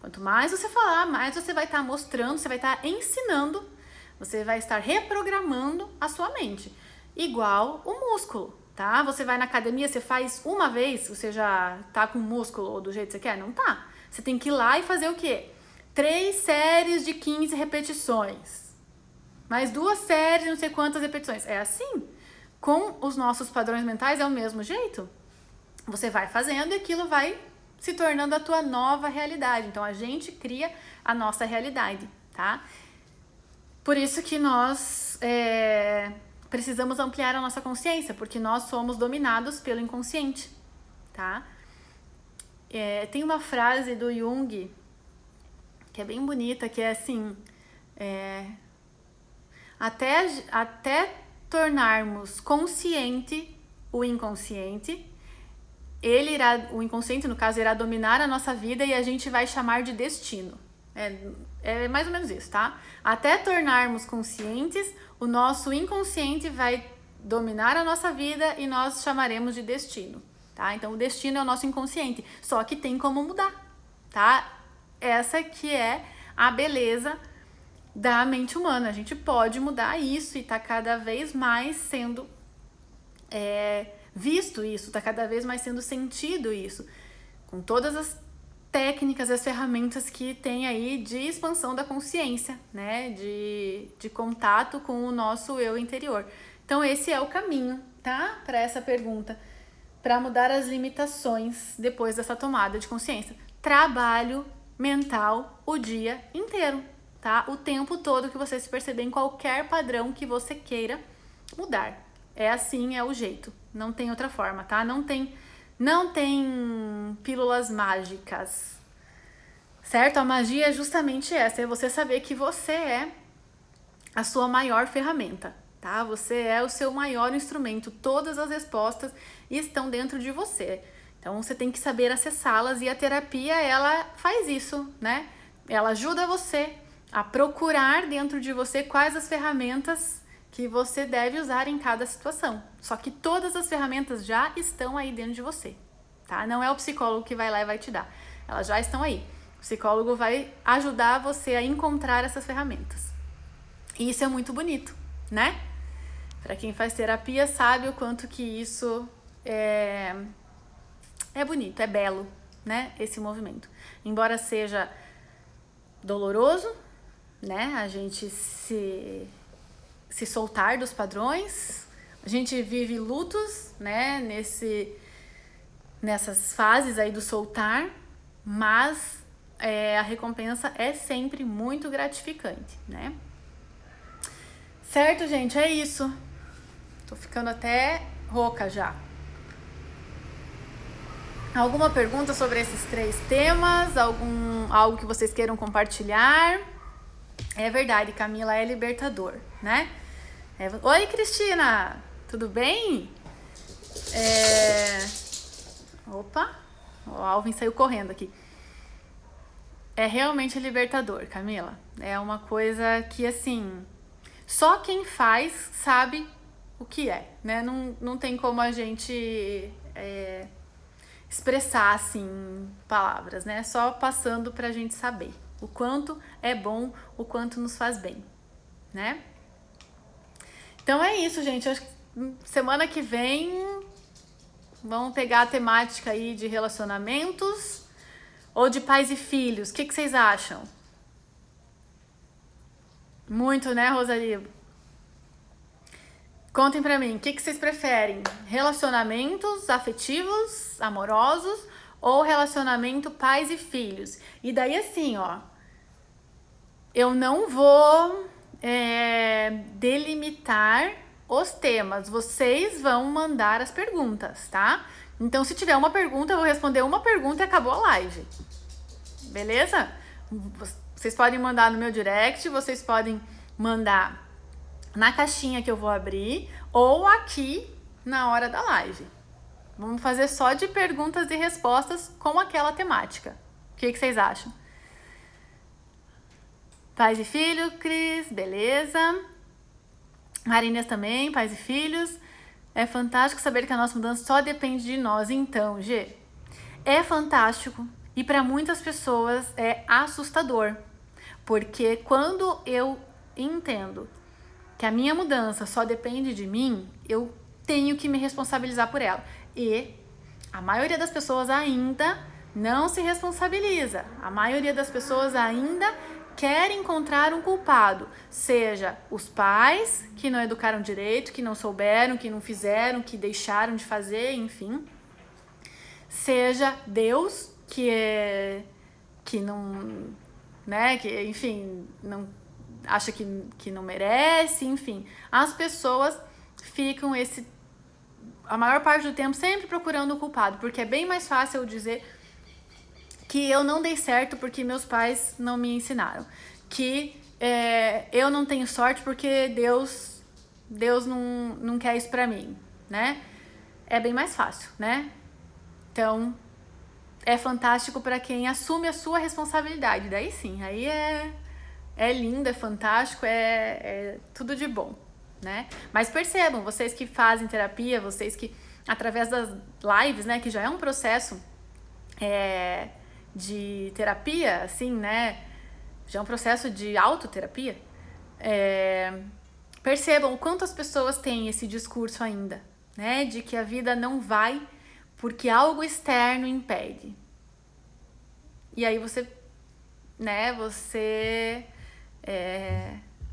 Quanto mais você falar, mais você vai estar mostrando, você vai estar ensinando, você vai estar reprogramando a sua mente. Igual o músculo. Tá? Você vai na academia, você faz uma vez, você já tá com músculo ou do jeito que você quer? Não tá. Você tem que ir lá e fazer o quê? 3 séries de 15 repetições. Mais 2 séries de não sei quantas repetições. É assim. Com os nossos padrões mentais é o mesmo jeito. Você vai fazendo e aquilo vai se tornando a tua nova realidade. Então a gente cria a nossa realidade, tá? Por isso que nós precisamos ampliar a nossa consciência, porque nós somos dominados pelo inconsciente, tá? Tem uma frase do Jung que é bem bonita, que é assim, até tornarmos consciente o inconsciente, o inconsciente, no caso, irá dominar a nossa vida e a gente vai chamar de destino. É mais ou menos isso, tá? Até tornarmos conscientes, o nosso inconsciente vai dominar a nossa vida e nós chamaremos de destino, tá? Então, o destino é o nosso inconsciente, só que tem como mudar, tá? Essa que é a beleza da mente humana. A gente pode mudar isso e tá cada vez mais sendo visto isso, tá cada vez mais sendo sentido isso, com todas as técnicas, as ferramentas que tem aí de expansão da consciência, né? De contato com o nosso eu interior. Então esse é o caminho, tá? Para essa pergunta, para mudar as limitações depois dessa tomada de consciência. Trabalho mental o dia inteiro, tá? O tempo todo que você se perceber em qualquer padrão que você queira mudar. É assim, é o jeito. Não tem outra forma, tá? Não tem pílulas mágicas, certo? A magia é justamente essa, é você saber que você é a sua maior ferramenta, tá? Você é o seu maior instrumento, todas as respostas estão dentro de você. Então você tem que saber acessá-las e a terapia, ela faz isso, né? Ela ajuda você a procurar dentro de você quais as ferramentas que você deve usar em cada situação. Só que todas as ferramentas já estão aí dentro de você, tá? Não é o psicólogo que vai lá e vai te dar. Elas já estão aí. O psicólogo vai ajudar você a encontrar essas ferramentas. E isso é muito bonito, né? Para quem faz terapia sabe o quanto que isso é bonito, é belo, né? Esse movimento. Embora seja doloroso, né? A gente se soltar dos padrões, a gente vive lutos, né, nessas fases aí do soltar, mas a recompensa é sempre muito gratificante, né? Certo, gente? É isso. Tô ficando até rouca já. Alguma pergunta sobre esses 3 temas? Algo que vocês queiram compartilhar? É verdade, Camila, é libertador, né? Oi, Cristina! Tudo bem? Opa! O Alvin saiu correndo aqui. É realmente libertador, Camila. É uma coisa que, assim, só quem faz sabe o que é, né? Não tem como a gente expressar, assim, palavras, né? Só passando pra gente saber o quanto é bom, o quanto nos faz bem, né? Então é isso, gente. Acho que semana que vem vamos pegar a temática aí de relacionamentos ou de pais e filhos. O que vocês acham? Muito, né, Rosalie? Contem pra mim, o que vocês preferem? Relacionamentos afetivos, amorosos ou relacionamento pais e filhos? E daí assim, ó, eu não vou delimitar os temas. Vocês vão mandar as perguntas, tá? Então, se tiver uma pergunta, eu vou responder uma pergunta e acabou a live. Beleza? Vocês podem mandar no meu direct, vocês podem mandar na caixinha que eu vou abrir ou aqui na hora da live. Vamos fazer só de perguntas e respostas com aquela temática. O que vocês acham? Pais e filhos, Cris, beleza. Marinês também, pais e filhos. É fantástico saber que a nossa mudança só depende de nós. Então, G, é fantástico e para muitas pessoas é assustador. Porque quando eu entendo que a minha mudança só depende de mim, eu tenho que me responsabilizar por ela. E a maioria das pessoas ainda não se responsabiliza. A maioria das pessoas ainda quer encontrar um culpado, seja os pais que não educaram direito, que não souberam, que não fizeram, que deixaram de fazer, enfim, seja Deus que não, né, que enfim, não acha que não merece, enfim, as pessoas ficam a maior parte do tempo sempre procurando o culpado, porque é bem mais fácil eu dizer que eu não dei certo porque meus pais não me ensinaram, que eu não tenho sorte porque Deus não quer isso pra mim, né? É bem mais fácil, né? Então, é fantástico para quem assume a sua responsabilidade. Daí sim, aí é lindo, é fantástico, é tudo de bom, né? Mas percebam, vocês que fazem terapia, vocês que, através das lives, né, que já é um processo de terapia, assim, né? Já é um processo de autoterapia. Percebam o quanto as pessoas têm esse discurso ainda, né? De que a vida não vai porque algo externo impede. E aí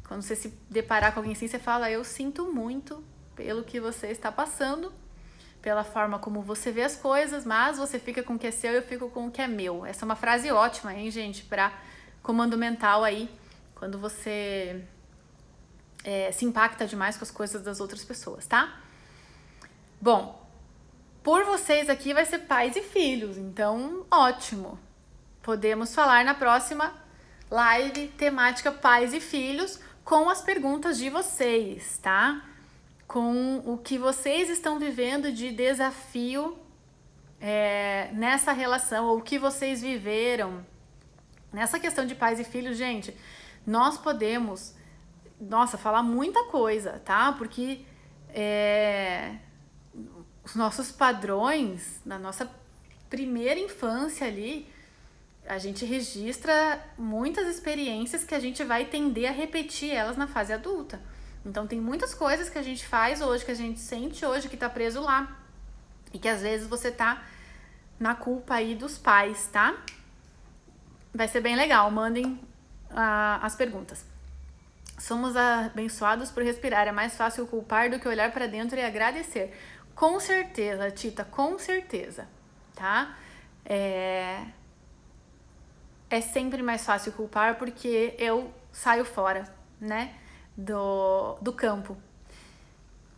quando você se deparar com alguém assim, você fala, eu sinto muito pelo que você está passando, pela forma como você vê as coisas, mas você fica com o que é seu e eu fico com o que é meu. Essa é uma frase ótima, hein, gente, para comando mental aí, quando você se impacta demais com as coisas das outras pessoas, tá? Bom, por vocês aqui vai ser pais e filhos, então ótimo. Podemos falar na próxima live temática pais e filhos com as perguntas de vocês, tá? Com o que vocês estão vivendo de desafio nessa relação, ou o que vocês viveram nessa questão de pais e filhos. Gente, nós podemos, falar muita coisa, tá? Porque os nossos padrões, na nossa primeira infância ali, a gente registra muitas experiências que a gente vai tender a repetir elas na fase adulta. Então tem muitas coisas que a gente faz hoje, que a gente sente hoje, que tá preso lá. E que às vezes você tá na culpa aí dos pais, tá? Vai ser bem legal, mandem as perguntas. Somos abençoados por respirar, é mais fácil culpar do que olhar para dentro e agradecer. Com certeza, Tita, com certeza, tá? É sempre mais fácil culpar porque eu saio fora, né, do campo.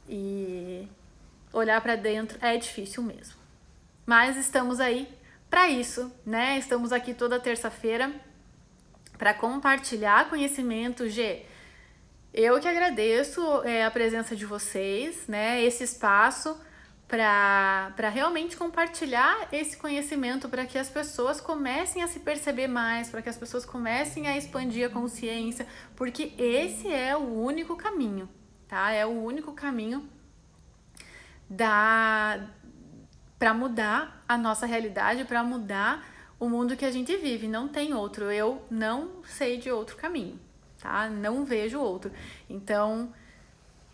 E olhar para dentro é difícil mesmo. Mas estamos aí para isso, né? Estamos aqui toda terça-feira para compartilhar conhecimento. G, eu que agradeço a presença de vocês, né? Esse espaço para realmente compartilhar esse conhecimento, para que as pessoas comecem a se perceber mais, para que as pessoas comecem a expandir a consciência, porque esse é o único caminho, tá? É o único caminho para mudar a nossa realidade, para mudar o mundo que a gente vive. Não tem outro. Eu não sei de outro caminho, tá? Não vejo outro. Então,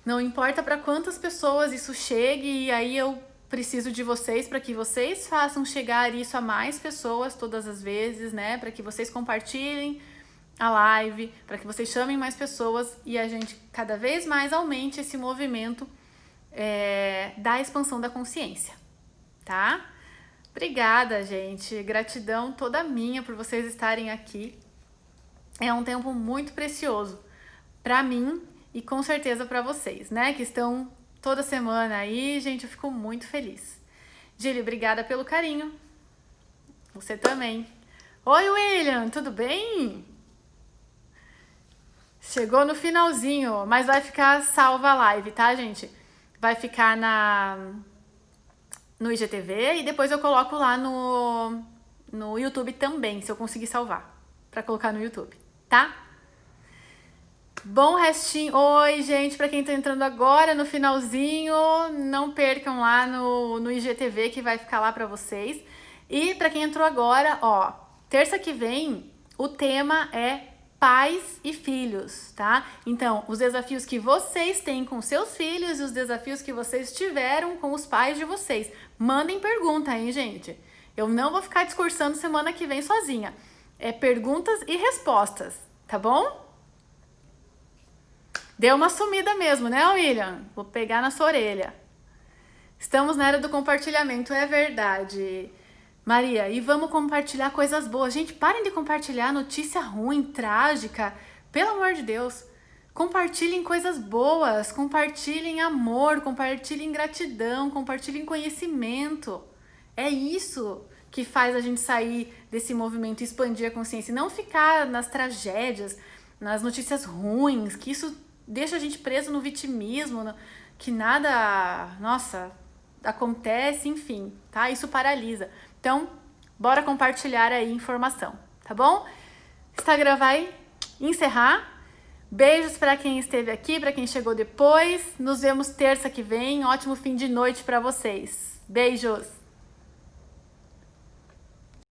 não importa para quantas pessoas isso chegue, e aí eu preciso de vocês para que vocês façam chegar isso a mais pessoas todas as vezes, né? Para que vocês compartilhem a live, para que vocês chamem mais pessoas e a gente cada vez mais aumente esse movimento da expansão da consciência, tá? Obrigada, gente. Gratidão toda minha por vocês estarem aqui. É um tempo muito precioso pra mim e com certeza pra vocês, né? Que estão toda semana aí, gente, eu fico muito feliz. Gili, obrigada pelo carinho. Você também. Oi, William, tudo bem? Chegou no finalzinho, mas vai ficar salva a live, tá, gente? Vai ficar no IGTV e depois eu coloco lá no YouTube também, se eu conseguir salvar, pra colocar no YouTube, tá? Bom restinho. Oi, gente, pra quem tá entrando agora no finalzinho, não percam lá no IGTV que vai ficar lá pra vocês. E pra quem entrou agora, ó, terça que vem o tema é pais e filhos, tá? Então, os desafios que vocês têm com seus filhos e os desafios que vocês tiveram com os pais de vocês. Mandem pergunta, hein, gente? Eu não vou ficar discursando semana que vem sozinha. É perguntas e respostas, tá bom? Deu uma sumida mesmo, né, William? Vou pegar na sua orelha. Estamos na era do compartilhamento, é verdade. Maria, e vamos compartilhar coisas boas. Gente, parem de compartilhar notícia ruim, trágica. Pelo amor de Deus. Compartilhem coisas boas, compartilhem amor, compartilhem gratidão, compartilhem conhecimento. É isso que faz a gente sair desse movimento e expandir a consciência. E não ficar nas tragédias, nas notícias ruins, que isso deixa a gente preso no vitimismo, que nada, nossa, acontece, enfim, tá? Isso paralisa. Então, bora compartilhar aí informação, tá bom? Instagram vai encerrar. Beijos para quem esteve aqui, para quem chegou depois. Nos vemos terça que vem. Ótimo fim de noite para vocês. Beijos!